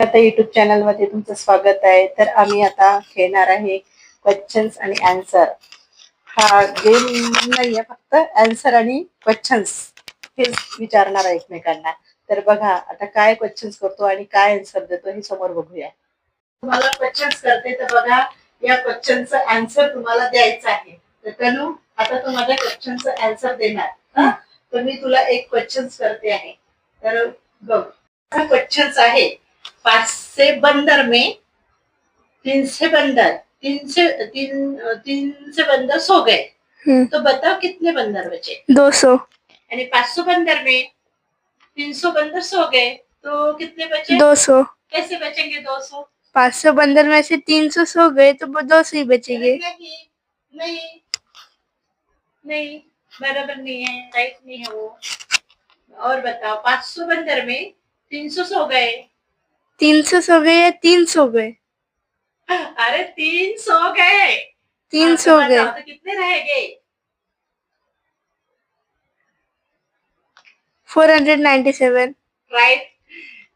आता YouTube channel मध्ये तुमचं स्वागत आहे. तर आम्ही आता खेळणार आहे क्वेश्चन्स आणि आन्सर. हा गेम नाहीये, फक्त आन्सर आणि क्वेश्चन्स हे विचारणार आहे एकमेकांना. तर बघा आता काय क्वेश्चन्स करतो आणि काय आन्सर देतो हे समोर बघूया. तुम्हाला क्वेश्चन्स करते तर बघा, या क्वेश्चनचं आन्सर तुम्हाला द्यायचं आहे. तर तनु, आता तू माझ्या क्वेश्चनचं आन्सर देणार. तर मी तुला एक क्वेश्चन्स करते आहे. तर बघ, हा क्वेश्चन्स आहे. 500 बंदर में 300 बंदर 300 बंदर सो गए, तो बताओ कितने बंदर बचे? 200. यानी 500 बंदर में 300 बंदर सो गए तो कितने बचे? 200. कैसे बचेंगे 200? 500 बंदर में से 300 सो गए तो 200 ही बचेंगे. नहीं नहीं नहीं, बराबर नहीं है, राइट नहीं है वो. और बताओ, 500 बंदर में 300 सो गए. 300 सो गए या 3 सो गए? अरे 3 सो गए. 3 सो गए. तो कितने रहेंगे? 497. राइट.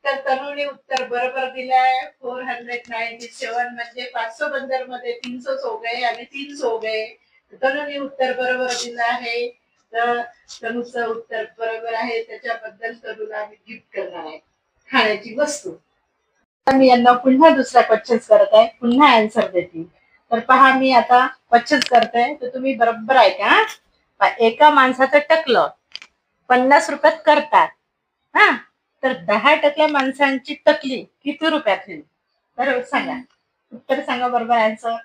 तर तनुने उत्तर बरोबर दिलंय. 497 म्हणजे 500 बंदर मध्ये 300 सो गए आणि 3 सो गए. तनुने उत्तर बरोबर दिलं आहे. तर तनुचं उत्तर बरोबर आहे. त्याच्याबद्दल तनुला मी गिफ्ट करणार आहे खाण्याची वस्तू. मी यांना पुन्हा दुसरा क्वेश्चन करत आहे, पुन्हा आन्सर देते. तर पहा, मी आता क्वेश्चन करते तर तुम्ही बरोबर ऐका. एका माणसाचं टकलं 50 रुपयात करतात. तर 10 टकल्या माणसांची टकली किती रुपयात होईल? तर सांगा, उत्तर सांगा बरोबर आन्सर.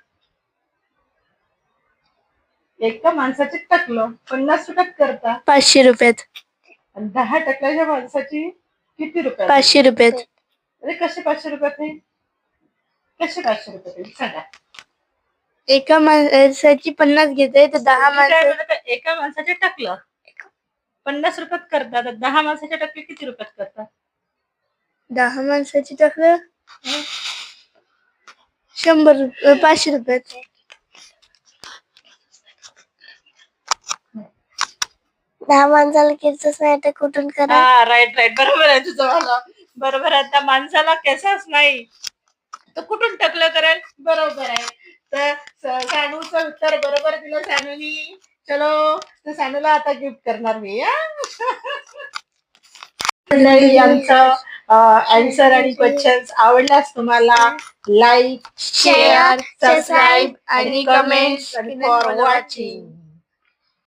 एका माणसाचे टकलं 50 रुपयात करतात, 500 रुपयात. आणि 10 टकल्याच्या माणसाची किती रुपयात? 500 रुपयात. अरे कसे 500 रुपयात होईल? कसे 500 रुपयात होईल सांगा. एका माणसाची 50 घेते तर 10 माणसं. एका माणसाचे टकलं 50 रुपयात करतात, 10 माणसाच्या टकले किती रुपयात करतात? 10 माणसाची टकलं 500 रुपयात. 10 माणसाला केसच नाही तर कुठून करा? राईट बरोबर आहे तुझं. मला बरोबर आहे. त्या माणसाला केसच नाही तर कुठून टकलं करेल? बरोबर आहे. तर सानूचं उत्तर बरोबर दिलं सानूनी. चलो, तर सानूला आता गिफ्ट करणार मी. यांचं आन्सर आणि क्वेश्चन्स आवडल्यास तुम्हाला लाईक, शेअर, सबस्क्राईब आणि कमेंट्स फॉर वॉचिंग.